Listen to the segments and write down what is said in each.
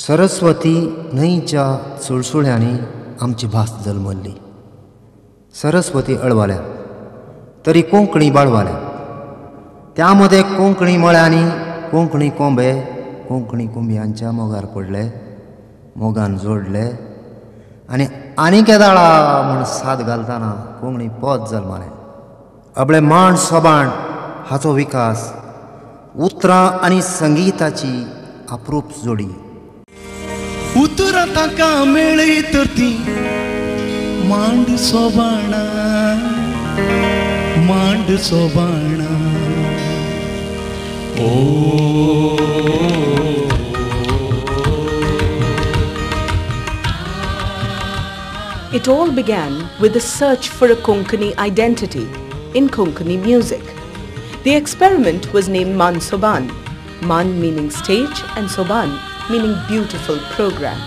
सरस्वती न्हंयच्या सुळसुळ्यांनी आमची भास जल्मल्ली. सरस्वती अळवाल्या तरी कोंकणी बाळवाल्या. त्यामध्ये कोंकणी मळ्यांनी कोंकणी कोंबे कोंकणी कुंभियांच्या मोगार पडले, मोगान जोडले आनी केदाळा म्हूण साद घालतना कोंकणी पोत जल्मालें. आपले मांड सोबाण हाचो विकास उतरां आनी संगीताची अप्रूप जोडी. उतरां ताका मेळ्ळी तर ती मांड सोबाणा, मांड सोबाणा. It all began with the search for a Konkani identity in Konkani music. The experiment was named Man Soban, Man meaning stage and Soban meaning beautiful program.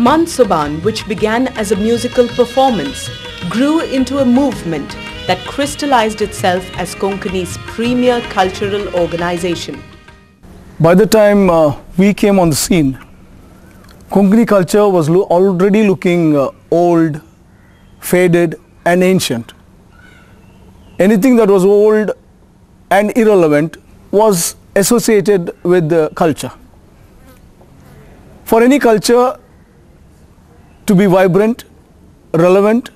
Man Soban, which began as a musical performance, grew into a movement that crystallized itself as Konkani's premier cultural organization. By the time we came on the scene, Konkani culture was already looking old, faded and ancient. Anything that was old and irrelevant was associated with the culture. For any culture to be vibrant, relevant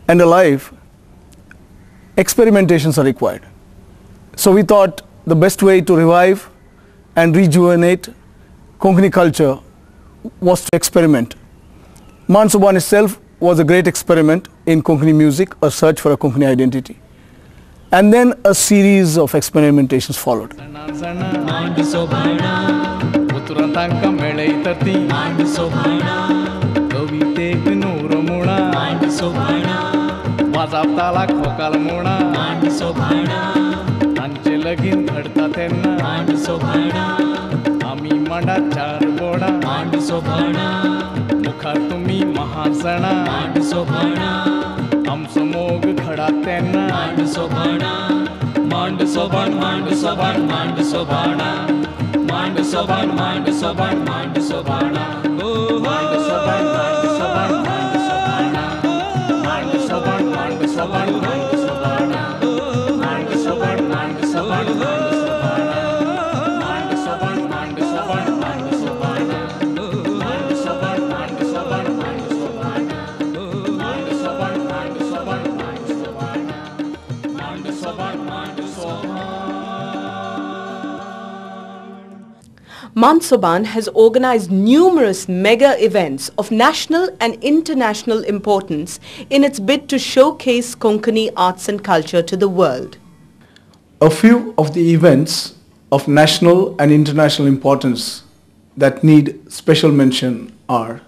and alive, experimentations are required. So we thought the best way to revive and rejuvenate Konkani culture was to experiment. Man Soban itself was a great experiment in Konkani music, a search for a Konkani identity. And then a series of experimentations followed. आमी मांडा चार बोडा मांड सोबाणा, मुखार तुम्ही महासणा मांड सोबाणा, आमचो मोग खडा तेन्ना मांड सोबाणा. मांड सोबाण मांड सोबाण मांड सोबाणा, मांड सोबाण मांड सोबाण मांड सोबाणा. मांड सोबाण मांड सोबाण मांड सोबाणा, मांड सोबाण मांड सोबाण मांड सोबाणा, मांड सोबाण मांड सोबाण मांड सोबाणा. Man Soban has organized numerous mega events of national and international importance in its bid to showcase Konkani arts and culture to the world. A few of the events of national and international importance that need special mention are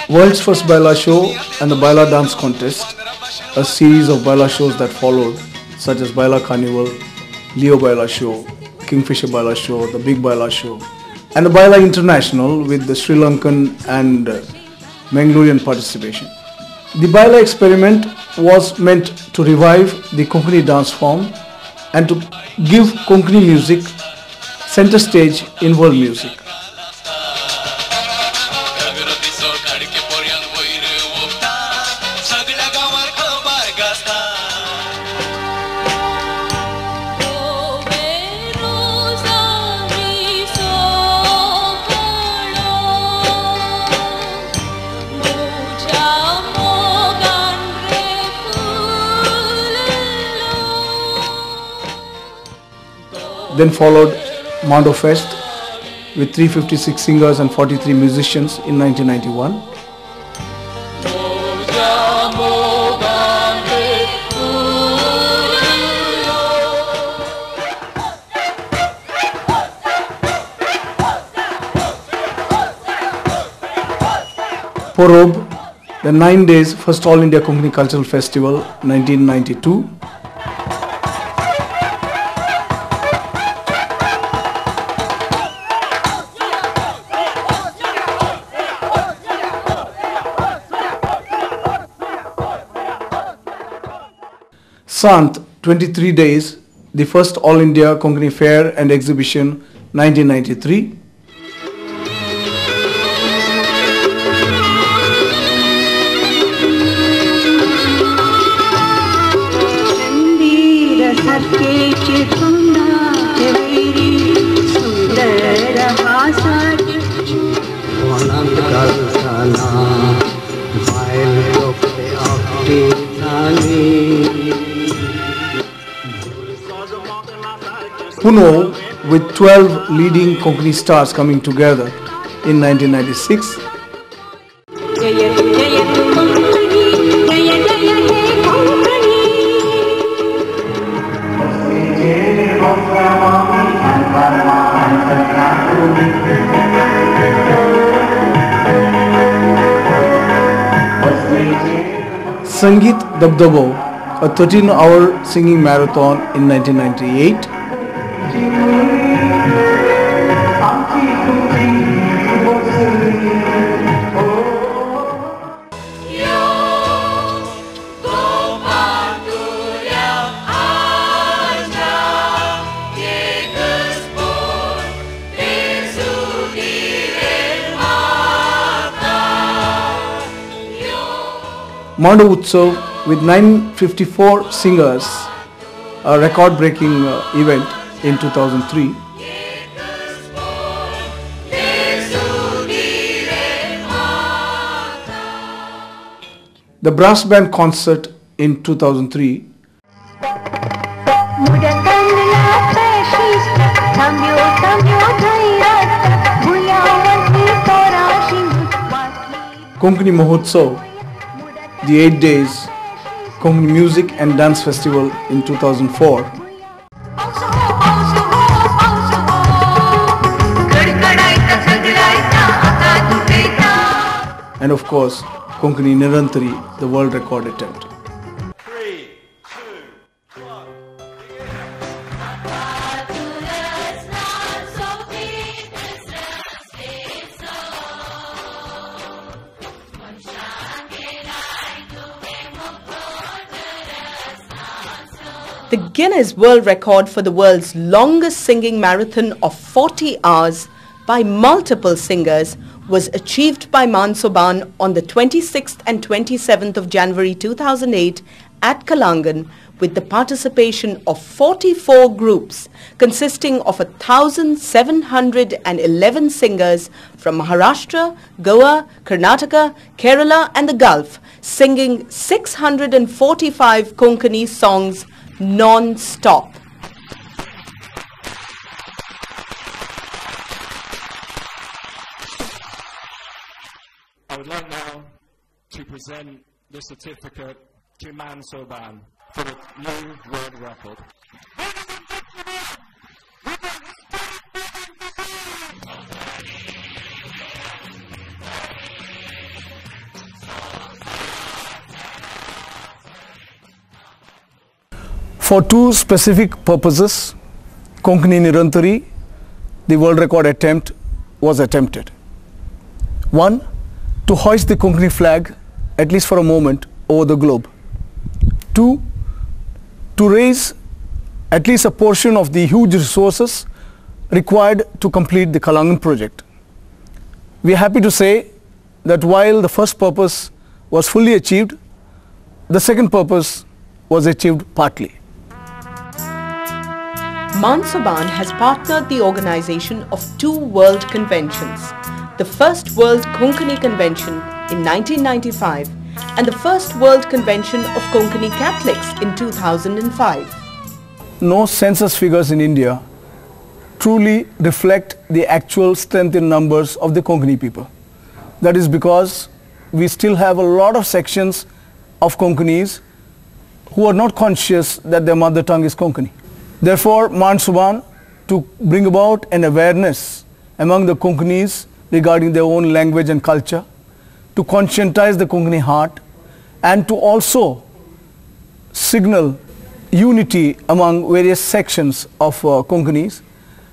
World's first Baila show and the Baila dance contest, a series of Baila shows that followed, such as Baila Carnival, Leo Baila show, Kingfisher Baila show, the Big Baila show, and the Baila International with the Sri Lankan and Mangalorean participation. The Baila experiment was meant to revive the Konkani dance form and to give Konkani music center stage in world music. Then followed Mando Fest with 356 singers and 43 musicians in 1991. Porob, the 9 days first All India Konkani Cultural Festival 1992. Sant 23 days, the first All India Konkani Fair and Exhibition 1993. Puno, with 12 leading Konkani stars coming together in 1996. Sangeet Dabdabo, a 13-hour singing marathon in 1998. Mandu Utsav with 954 singers, a record-breaking event in 2003. The brass band concert in 2003. Konkani Mahotsav, the 8 days Konkani Music and Dance Festival in 2004. And of course, Konkani Nirantari, the world record attempt. 3, 2, 1. The Guinness World Record for the world's longest singing marathon of 40 hours by multiple singers was achieved by Mansoban on the 26th and 27th of January 2008 at Kalangan, with the participation of 44 groups consisting of 1,711 singers from Maharashtra, Goa, Karnataka, Kerala and the Gulf, singing 645 Konkani songs non-stop. I would like now to present the certificate to Mansoban for the new world record. For two specific purposes, Konkani Nirantari, the world record attempt, was attempted. One, to hoist the Konkani flag, at least for a moment, over the globe. Two, to raise at least a portion of the huge resources required to complete the Kalangan project. We are happy to say that while the first purpose was fully achieved, the second purpose was achieved partly. Mansoban has partnered the organization of two world conventions, the first World Konkani Convention in 1995 and the first World Convention of Konkani Catholics in 2005. No census figures in India truly reflect the actual strength in numbers of the Konkani people. That is because we still have a lot of sections of Konkanis who are not conscious that their mother tongue is Konkani. Therefore, Mansoban, to bring about an awareness among the Konkanis regarding their own language and culture, to conscientize the Konkani heart, and to also signal unity among various sections of Konkanis,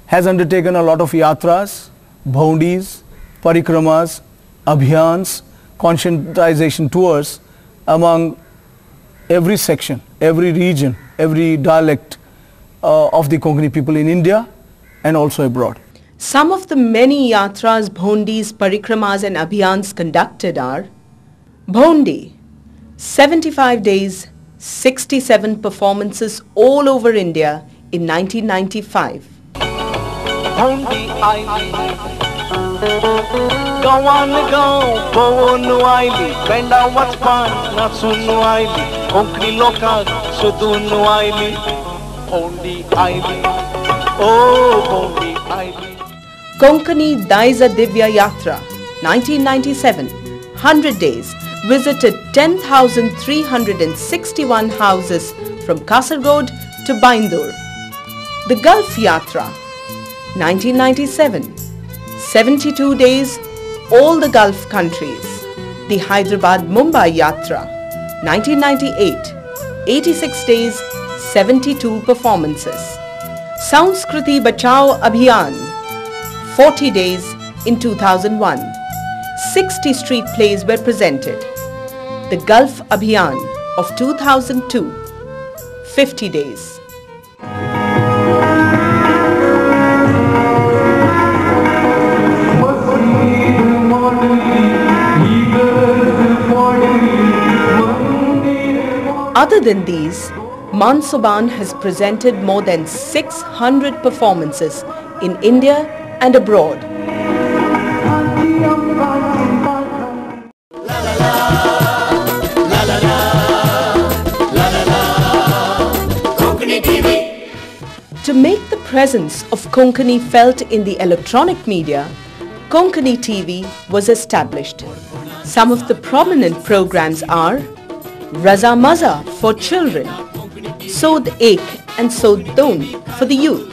has undertaken a lot of yatras, bhaundis, parikramas, abhiyans, conscientization tours among every section, every region, every dialect of the Konkani people in India and also abroad. Some of the many yatras, bhondis, parikramas and abhiyans conducted are Bhondi, 75 days, 67 performances all over India in 1995. Bhondi aili, go on aili, benda watpan na sunu aili, Konkani loka sudunu aili, Bhondi aili, oh Bhondi aili. Konkani Daisa Divya Yatra, 1997, 100 days, visited 10,361 houses from Kasargod to Bindur. The Gulf Yatra, 1997, 72 days, all the Gulf countries. The Hyderabad-Mumbai Yatra, 1998, 86 days, 72 performances. Sanskriti Bachao Abhiyan, 40 days in 2001. 60 street plays were presented. The Gulf Abhiyan of 2002, 50 days. Other than these, Mansoban has presented more than 600 performances in India and abroad. To make the presence of Konkani felt in the electronic media, Konkani TV was established. Some of the prominent programs are Raza Maza for children, Sod Ek and Sod Don for the youth.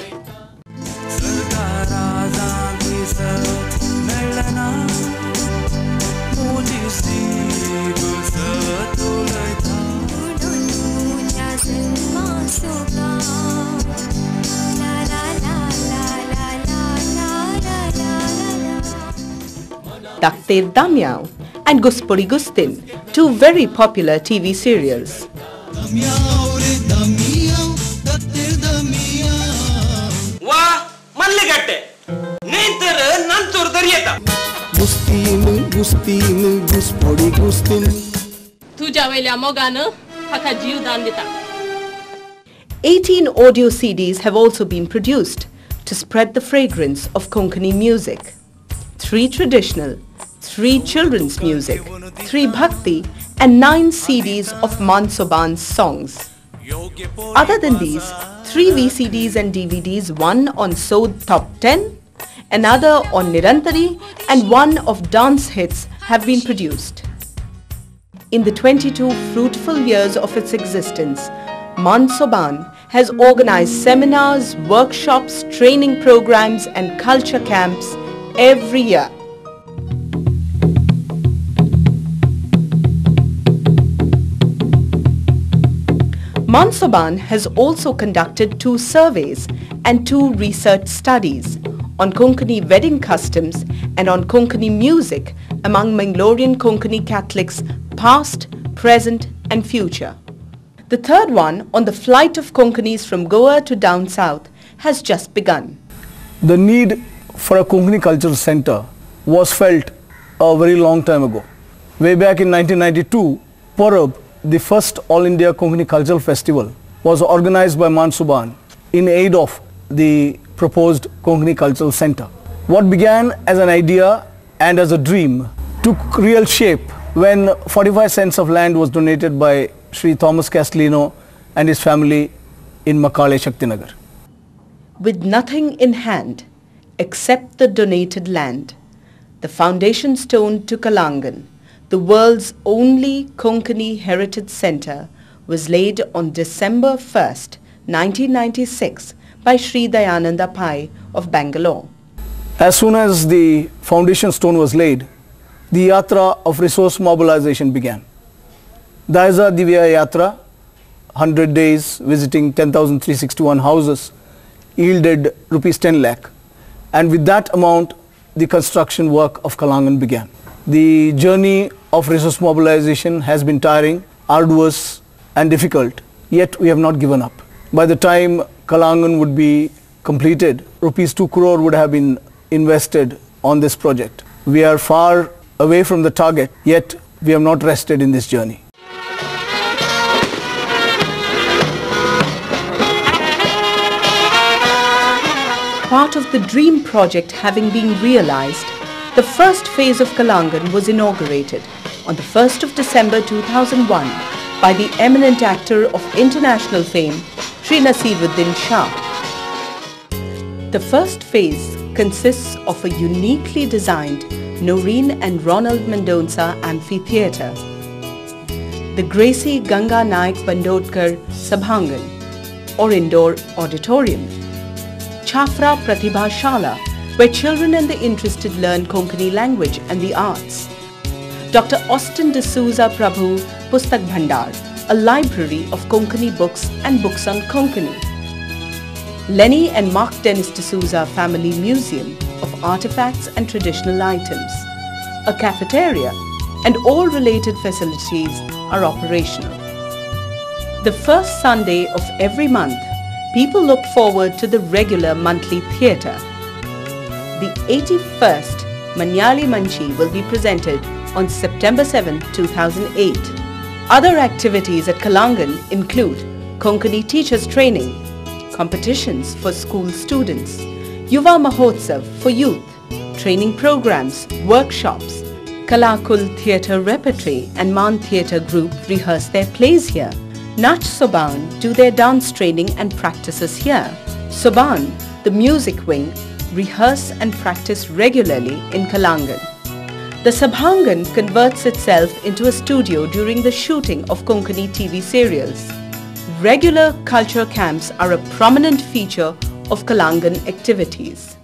Takter Damyao and Guspuri Gustin, two very popular TV serials. तुझ्या वेल्या मोगानं हाका जीव दान दिता. 18 audio CDs have also been produced to spread the fragrance of Konkani music. 3 traditional, 3 children's music, 3 bhakti and 9 CDs of Mansoban's songs. Other than these, 3 VCDs and DVDs, one on Sod Top 10, another on Nirantari and one of dance hits have been produced. In the 22 fruitful years of its existence, Mansoban has organized seminars, workshops, training programs and culture camps every year. Mansoban has also conducted 2 surveys and 2 research studies on Konkani wedding customs and on Konkani music among Mangalorean Konkani Catholics past, present and future. The third one on the flight of Konkanis from Goa to down south has just begun. The need for a Konkani cultural center was felt a very long time ago. Way back in 1992, Parab, the first All India Konkani Cultural Festival, was organized by Mansoban in aid of the proposed Konkani Cultural Center. What began as an idea and as a dream took real shape when 45 cents of land was donated by Sri Thomas Castellino and his family in Makale, Shaktinagar. With nothing in hand except the donated land, the foundation stone to Kalangan, the world's only Konkani Heritage Center, was laid on December 1st, 1996 by Sri Dayananda Pai of Bangalore. As soon as the foundation stone was laid, the yatra of resource mobilization began. Daisa Divya Yatra, 100 days visiting 10,361 houses, yielded rupees 10 lakh. And with that amount, the construction work of Kalangan began. The journey of resource mobilization has been tiring, arduous and difficult, yet we have not given up. By the time Kalangan would be completed, rupees 2 crore would have been invested on this project. We are far away from the target, yet we have not rested in this journey. Part of the dream project having been realized, the first phase of Kalangan was inaugurated on the 1st of December 2001 by the eminent actor of international fame, Sri Naseeruddin Shah. The first phase consists of a uniquely designed Noreen and Ronald Mendonca Amphitheatre, the Gracie Ganga Naik Bandodkar Sabhangan or Indoor Auditorium, Chafra Pratibha Shala, where children and the interested learn Konkani language and the arts, Dr. Austin D'Souza Prabhu Pustak Bhandar, a library of Konkani books and books on Konkani, Lenny and Mark Dennis D'Souza Family Museum of Artifacts and Traditional Items, a cafeteria, and all related facilities are operational. The first Sunday of every month, people look forward to the regular monthly theatre. The 81st Manyali Manchi will be presented on September 7, 2008. Other activities at Kalangan include Konkani teachers training, competitions for school students, Yuva Mahotsav for youth, training programs, workshops. Kalakul Theatre Repertory and Man Theatre Group rehearse their plays here. Nach Soban do their dance training and practices here. Soban, the music wing, rehearse and practice regularly in Kalangan. The Sabhangan converts itself into a studio during the shooting of Konkani TV serials. Regular culture camps are a prominent feature of Kalangan activities.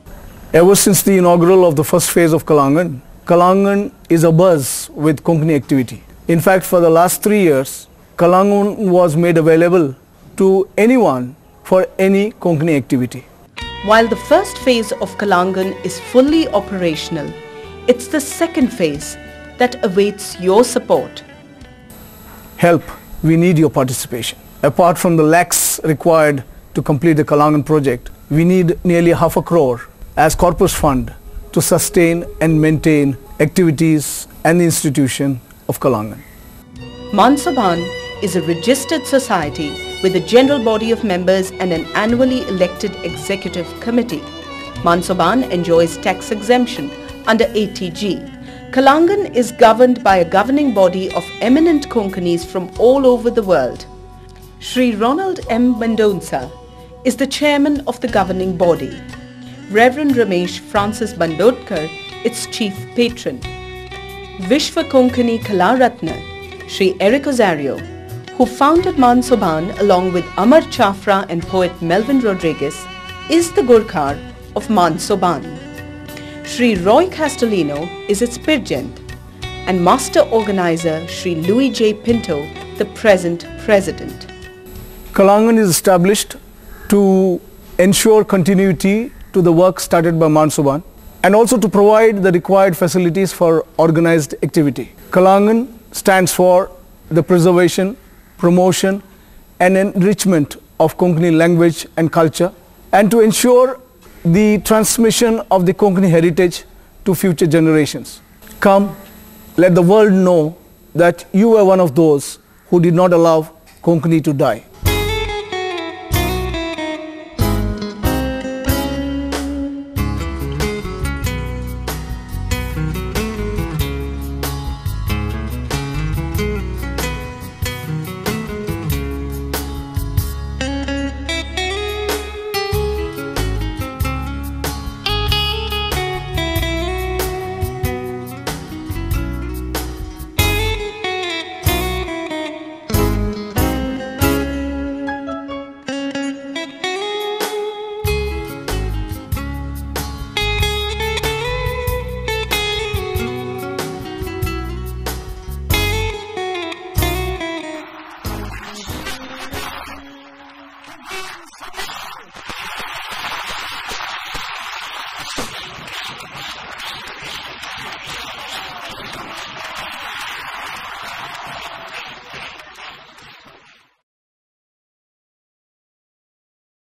Ever since the inaugural of the first phase of Kalangan, Kalangan is abuzz with Konkani activity. In fact, for the last 3 years, Kalangan was made available to anyone for any Konkani activity. While the first phase of Kalangan is fully operational, it's the second phase that awaits your support. Help, we need your participation. Apart from the lakhs required to complete the Kalangan project, we need nearly 500 crore as corpus fund to sustain and maintain activities and the institution of Kalangan. Mansoban is a registered society with a general body of members and an annually elected executive committee. Mansoban enjoys tax exemption under ATG. Kalangan is governed by a governing body of eminent Konkanis from all over the world. Sri Ronald M. Mendonca is the chairman of the governing body. Reverend Ramesh Francis Bandodkar, its chief patron. Vishwa Konkani Kala Ratna, Sri Eric Osario, who founded Mansoban along with Amar Chafra and poet Melvin Rodriguez, is the Gurkhar of Mansoban. Sri Roy Castellino is its Pirgent, and master organizer Sri Louis J. Pinto, the present president. Kalangan is established to ensure continuity to the work started by Mansoban and also to provide the required facilities for organized activity. Kalangan stands for the preservation, promotion and enrichment of Konkani language and culture, and to ensure the transmission of the Konkani heritage to future generations. Come, let the world know that you were one of those who did not allow Konkani to die.